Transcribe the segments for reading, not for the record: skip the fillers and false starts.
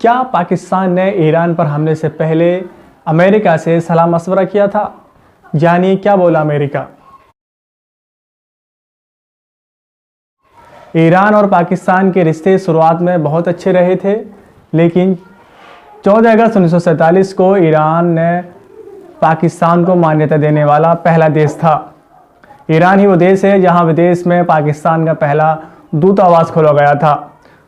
क्या पाकिस्तान ने ईरान पर हमले से पहले अमेरिका से सलाह मशवरा किया था? जानिए क्या बोला अमेरिका। ईरान और पाकिस्तान के रिश्ते शुरुआत में बहुत अच्छे रहे थे, लेकिन 14 अगस्त 1947 को ईरान ने पाकिस्तान को मान्यता देने वाला पहला देश था। ईरान ही वो देश है जहां विदेश में पाकिस्तान का पहला दूतावास खोला गया था।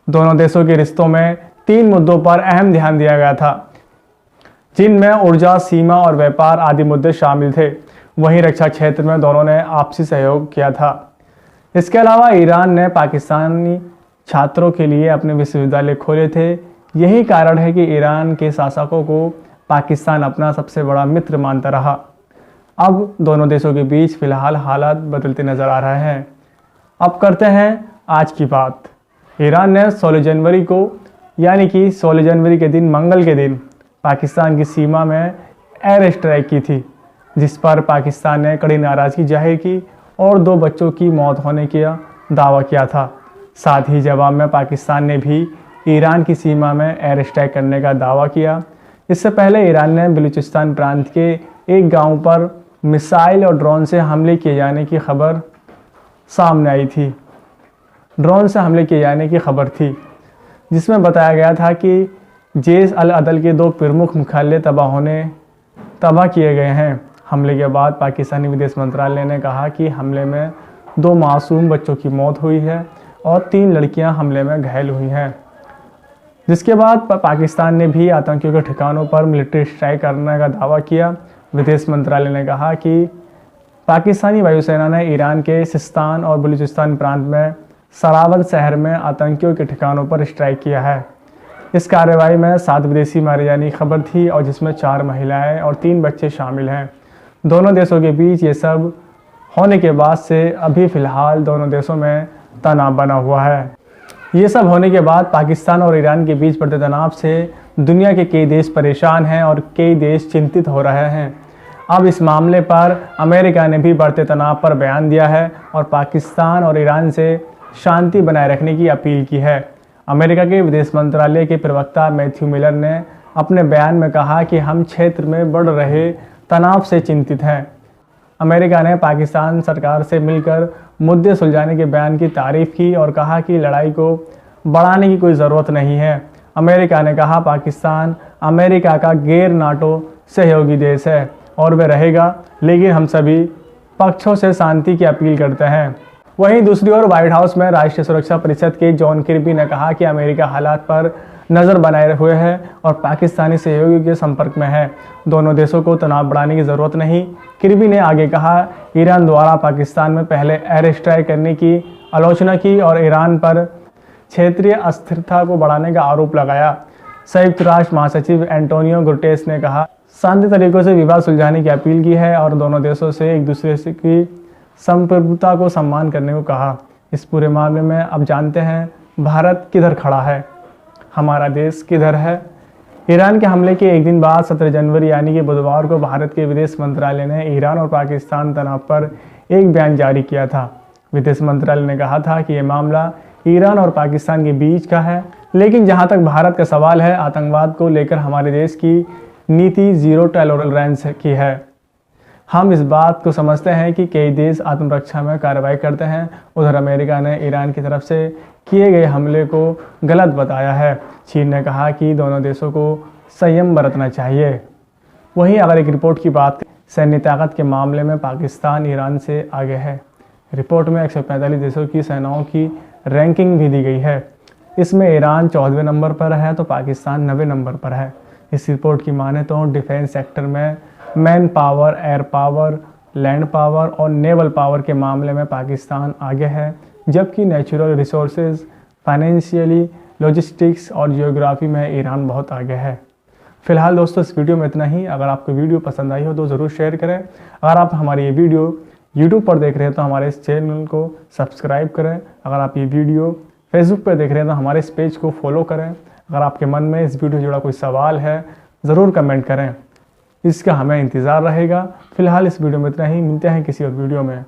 दोनों देशों के रिश्तों में 3 मुद्दों पर अहम ध्यान दिया गया था, जिनमें ऊर्जा, सीमा और व्यापार आदि मुद्दे शामिल थे। वहीं रक्षा क्षेत्र में दोनों ने आपसी सहयोग किया था। इसके अलावा ईरान ने पाकिस्तानी छात्रों के लिए अपने विश्वविद्यालय खोले थे। यही कारण है कि ईरान के शासकों को पाकिस्तान अपना सबसे बड़ा मित्र मानता रहा। अब दोनों देशों के बीच फिलहाल हालात बदलते नजर आ रहे हैं। अब करते हैं आज की बात। ईरान ने 16 जनवरी को यानी कि 16 जनवरी के दिन, मंगल के दिन, पाकिस्तान की सीमा में एयर स्ट्राइक की थी, जिस पर पाकिस्तान ने कड़ी नाराज़गी जाहिर की और 2 बच्चों की मौत होने का दावा किया था। साथ ही जवाब में पाकिस्तान ने भी ईरान की सीमा में एयर स्ट्राइक करने का दावा किया। इससे पहले ईरान ने बलूचिस्तान प्रांत के एक गांव पर मिसाइल और ड्रोन से हमले किए जाने की खबर सामने आई थी। ड्रोन से हमले किए जाने की खबर थी, जिसमें बताया गया था कि जैश अल अदल के 2 प्रमुख मुख्यालय तबाह किए गए हैं। हमले के बाद पाकिस्तानी विदेश मंत्रालय ने कहा कि हमले में 2 मासूम बच्चों की मौत हुई है और 3 लड़कियां हमले में घायल हुई हैं। जिसके बाद पाकिस्तान ने भी आतंकियों के ठिकानों पर मिलिट्री स्ट्राइक करने का दावा किया। विदेश मंत्रालय ने कहा कि पाकिस्तानी वायुसेना ने ईरान के सिस्तान और बलूचिस्तान प्रांत में सरावर शहर में आतंकियों के ठिकानों पर स्ट्राइक किया है। इस कार्रवाई में 7 विदेशी मारे जाने की खबर थी और जिसमें 4 महिलाएं और 3 बच्चे शामिल हैं। दोनों देशों के बीच ये सब होने के बाद से अभी फ़िलहाल दोनों देशों में तनाव बना हुआ है। ये सब होने के बाद पाकिस्तान और ईरान के बीच बढ़ते तनाव से दुनिया के कई देश परेशान हैं और कई देश चिंतित हो रहे हैं। अब इस मामले पर अमेरिका ने भी बढ़ते तनाव पर बयान दिया है और पाकिस्तान और ईरान से शांति बनाए रखने की अपील की है। अमेरिका के विदेश मंत्रालय के प्रवक्ता मैथ्यू मिलर ने अपने बयान में कहा कि हम क्षेत्र में बढ़ रहे तनाव से चिंतित हैं। अमेरिका ने पाकिस्तान सरकार से मिलकर मुद्दे सुलझाने के बयान की तारीफ की और कहा कि लड़ाई को बढ़ाने की कोई ज़रूरत नहीं है। अमेरिका ने कहा पाकिस्तान अमेरिका का गैर नाटो सहयोगी देश है और वह रहेगा, लेकिन हम सभी पक्षों से शांति की अपील करते हैं। वहीं दूसरी ओर व्हाइट हाउस में राष्ट्रीय सुरक्षा परिषद के जॉन किर्बी ने कहा कि अमेरिका हालात पर नज़र बनाए हुए है और पाकिस्तानी सहयोगियों के संपर्क में है। दोनों देशों को तनाव बढ़ाने की ज़रूरत नहीं। किर्बी ने आगे कहा, ईरान द्वारा पाकिस्तान में पहले एयर स्ट्राइक करने की आलोचना की और ईरान पर क्षेत्रीय अस्थिरता को बढ़ाने का आरोप लगाया। संयुक्त राष्ट्र महासचिव एंटोनियो गुटेरेस ने कहा, शांति तरीकों से विवाद सुलझाने की अपील की है और दोनों देशों से एक दूसरे की संप्रभुता को सम्मान करने को कहा। इस पूरे मामले में अब जानते हैं भारत किधर खड़ा है, हमारा देश किधर है। ईरान के हमले के एक दिन बाद 17 जनवरी यानी कि बुधवार को भारत के विदेश मंत्रालय ने ईरान और पाकिस्तान तनाव पर एक बयान जारी किया था। विदेश मंत्रालय ने कहा था कि यह मामला ईरान और पाकिस्तान के बीच का है, लेकिन जहां तक भारत का सवाल है, आतंकवाद को लेकर हमारे देश की नीति ज़ीरो टॉलरेंस की है। हम इस बात को समझते हैं कि कई देश आत्मरक्षा में कार्रवाई करते हैं। उधर अमेरिका ने ईरान की तरफ से किए गए हमले को गलत बताया है। चीन ने कहा कि दोनों देशों को संयम बरतना चाहिए। वहीं अगर एक रिपोर्ट की बात करें, सैन्य ताकत के मामले में पाकिस्तान ईरान से आगे है। रिपोर्ट में 145 देशों की सेनाओं की रैंकिंग भी दी गई है। इसमें ईरान 14वें नंबर पर है तो पाकिस्तान 9वें नंबर पर है। इस रिपोर्ट की माने तो डिफेंस सेक्टर में man power, air power, land power और नेवल पावर के मामले में पाकिस्तान आगे है, जबकि नेचुरल रिसोर्सेज, फाइनेंशियली, लॉजिस्टिक्स और जियोग्राफी में ईरान बहुत आगे है। फिलहाल दोस्तों इस वीडियो में इतना ही। अगर आपको वीडियो पसंद आई हो तो ज़रूर शेयर करें। अगर आप हमारी ये वीडियो यूट्यूब पर देख रहे हैं तो हमारे इस चैनल को सब्सक्राइब करें। अगर आप ये वीडियो फेसबुक पर देख रहे हैं तो हमारे इस पेज को फॉलो करें। अगर आपके मन में इस वीडियो से जुड़ा कोई सवाल है ज़रूर कमेंट करें, इसका हमें इंतज़ार रहेगा। फिलहाल इस वीडियो में इतना ही, मिलते हैं किसी और वीडियो में।